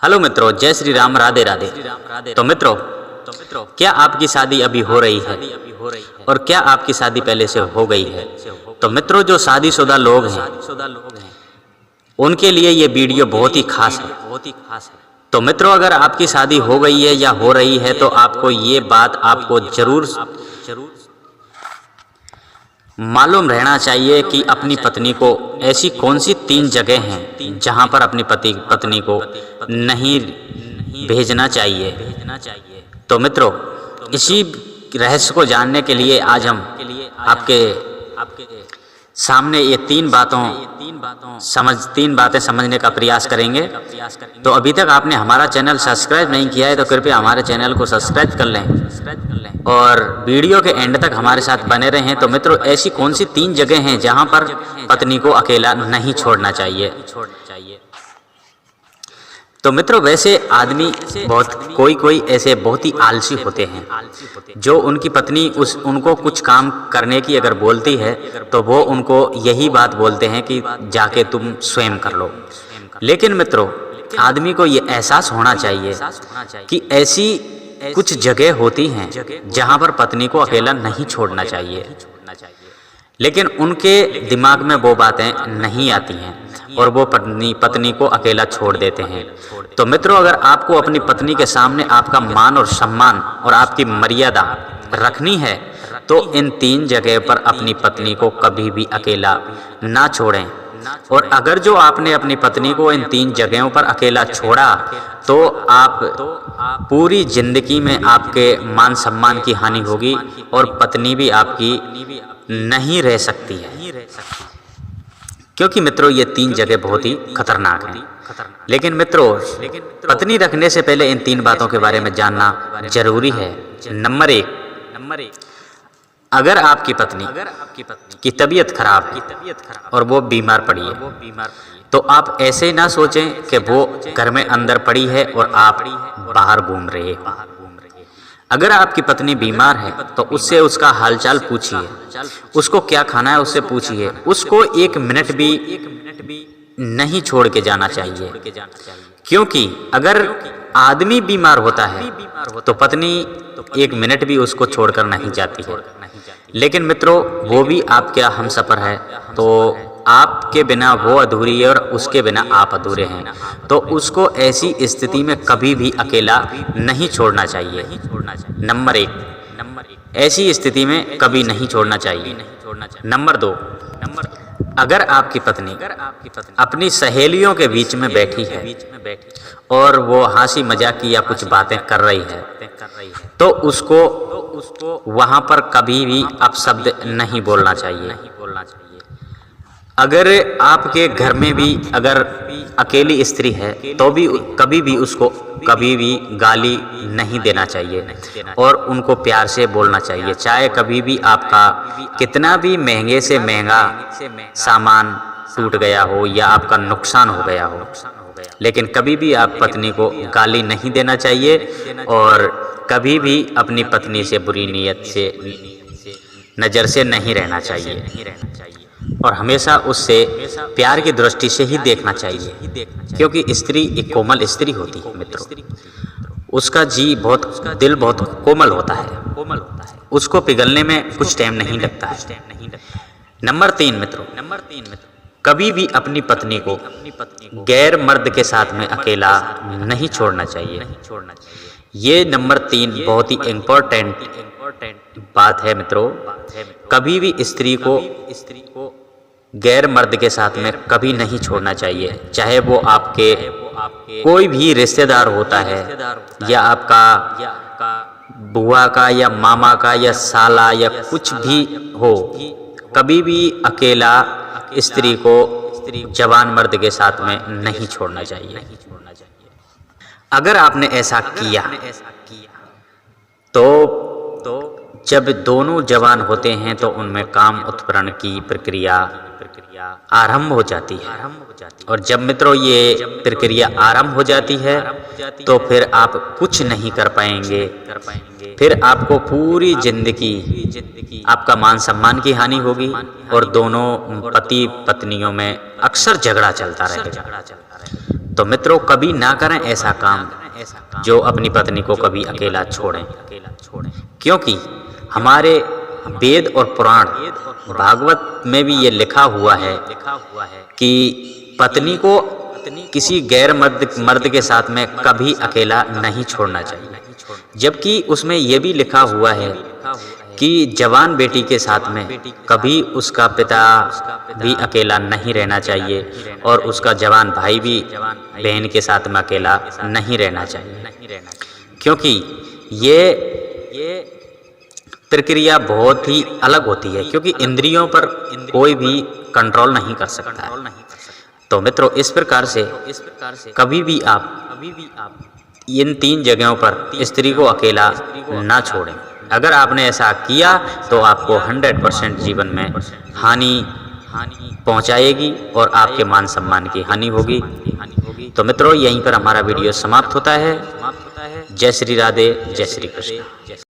Hello मित्रों, जय श्री राम, राधे राधे। तो मित्रों, क्या आपकी शादी अभी हो रही है और क्या आपकी शादी पहले से हो गई है? तो मित्रों, जो शादीशुदा लोग हैं उनके लिए ये वीडियो बहुत ही खास है। तो मित्रों, अगर आपकी शादी हो गई है या हो रही है तो आपको ये बात जरूर मालूम रहना चाहिए कि अपनी पत्नी को ऐसी कौन सी 3 जगह हैं जहां पर अपनी पत्नी को नहीं भेजना चाहिए। तो मित्रों, इसी रहस्य को जानने के लिए आज हम आपके सामने ये 3 बातें समझने का प्रयास करेंगे। तो अभी तक आपने हमारा चैनल सब्सक्राइब नहीं किया है तो कृपया हमारे चैनल को सब्सक्राइब कर लें और वीडियो के एंड तक हमारे साथ बने रहें। तो मित्रों, ऐसी कौन सी 3 जगह हैं जहां पर पत्नी को अकेला नहीं छोड़ना चाहिए? तो मित्रों, वैसे आदमी कोई ऐसे बहुत ही आलसी होते हैं जो उनकी पत्नी उनको कुछ काम करने की अगर बोलती है तो वो उनको यही बात बोलते हैं कि जाके तुम स्वयं कर लो। लेकिन मित्रों, आदमी को ये एहसास होना चाहिए कि ऐसी कुछ जगह होती हैं जहां पर पत्नी को अकेला नहीं छोड़ना चाहिए, लेकिन उनके दिमाग में वो बातें नहीं आती हैं और वो पत्नी को अकेला छोड़ देते हैं। तो मित्रों, अगर आपको अपनी पत्नी के सामने आपका मान और सम्मान और आपकी मर्यादा रखनी है तो इन 3 जगह पर अपनी पत्नी को कभी भी अकेला ना छोड़ें। और अगर जो आपने अपनी पत्नी को इन 3 जगहों पर अकेला छोड़ा तो आप पूरी जिंदगी में आपके मान सम्मान की हानि होगी और पत्नी भी आपकी नहीं रह सकती है, क्योंकि मित्रों ये 3 जगह बहुत ही खतरनाक हैं। लेकिन मित्रों, पत्नी रखने से पहले इन 3 बातों के बारे में जानना जरूरी है। नंबर 1, अगर आपकी पत्नी की तबीयत खराब है और वो बीमार पड़ी है तो आप ऐसे ना सोचें कि वो घर में अंदर पड़ी है और आप बाहर घूम रहे हो। अगर आपकी पत्नी बीमार है तो उससे उसका हालचाल पूछिए, उसको क्या खाना है उससे पूछिए, उसको 1 मिनट भी नहीं छोड़ के जाना चाहिए। क्योंकि अगर आदमी बीमार होता है तो पत्नी 1 मिनट भी उसको छोड़कर नहीं जाती है। लेकिन मित्रों, वो भी आपके हमसफर है तो आपके बिना वो अधूरी है और उसके बिना आप अधूरे हैं। तो उसको ऐसी स्थिति में कभी भी अकेला नहीं छोड़ना चाहिए। नंबर 1, ऐसी स्थिति में कभी नहीं छोड़ना चाहिए। नंबर 2, अगर आपकी पत्नी अपनी सहेलियों के बीच में बैठी है और वो हंसी मजाक की या कुछ बातें कर रही है तो उसको वहां पर कभी भी अपशब्द नहीं बोलना चाहिए। अगर आपके घर में भी अगर अकेली स्त्री है तो भी कभी भी उसको कभी भी गाली नहीं देना चाहिए और उनको प्यार से बोलना चाहिए। चाहे कभी भी आपका कितना भी महंगे से महंगा सामान टूट गया हो या आपका नुकसान हो गया हो, लेकिन कभी भी आप पत्नी को गाली नहीं देना चाहिए और कभी भी अपनी पत्नी से बुरी नीयत से नज़र से नहीं रहना चाहिए और हमेशा उससे प्यार की दृष्टि से ही देखना चाहिए। क्योंकि स्त्री एक कोमल स्त्री होती है मित्रों, उसका दिल बहुत कोमल होता है, उसको पिघलने में कुछ टाइम नहीं लगता है। नंबर 3 मित्रों, कभी भी अपनी पत्नी को गैर मर्द के साथ में अकेला नहीं छोड़ना चाहिए। ये नंबर 3 बहुत ही इम्पोर्टेंट बात है मित्रों। कभी भी स्त्री को गैर मर्द के साथ में कभी नहीं छोड़ना चाहिए, चाहे वो आपके कोई भी रिश्तेदार होता है या आपका बुआ का या मामा का या साला या कुछ भी हो। कभी भी अकेला स्त्री को जवान मर्द के साथ में नहीं छोड़ना चाहिए। अगर आपने ऐसा किया तो जब दोनों जवान होते हैं तो उनमें काम उत्पन्न की प्रक्रिया आरंभ हो जाती है और जब मित्रों ये प्रक्रिया आरंभ हो जाती है तो फिर आप कुछ नहीं कर पाएंगे। फिर आपको पूरी जिंदगी आपका मान सम्मान की हानि होगी और दोनों पति पत्नियों में अक्सर झगड़ा चलता रहेगा। तो मित्रों कभी ना करें ऐसा काम जो अपनी पत्नी को कभी अकेला छोड़ें, क्योंकि हमारे वेद और पुराण भागवत में भी ये लिखा हुआ है कि पत्नी को किसी गैर मर्द के साथ में कभी अकेला नहीं छोड़ना चाहिए। जबकि उसमें ये भी लिखा हुआ है कि जवान बेटी के साथ में कभी उसका पिता भी अकेला नहीं रहना चाहिए और उसका जवान भाई भी बहन के साथ में अकेला नहीं रहना चाहिए, क्योंकि ये प्रक्रिया बहुत ही अलग होती है, क्योंकि इंद्रियों पर कोई भी कंट्रोल नहीं कर सकता है। तो मित्रों इस प्रकार से कभी भी आप इन 3 जगहों पर स्त्री को अकेला ना छोड़ें। अगर आपने ऐसा किया तो आपको 100% जीवन में हानि पहुंचाएगी और आपके मान सम्मान की हानि होगी। तो मित्रों यहीं पर हमारा वीडियो समाप्त होता है। जय श्री राधे, जय श्री कृष्ण।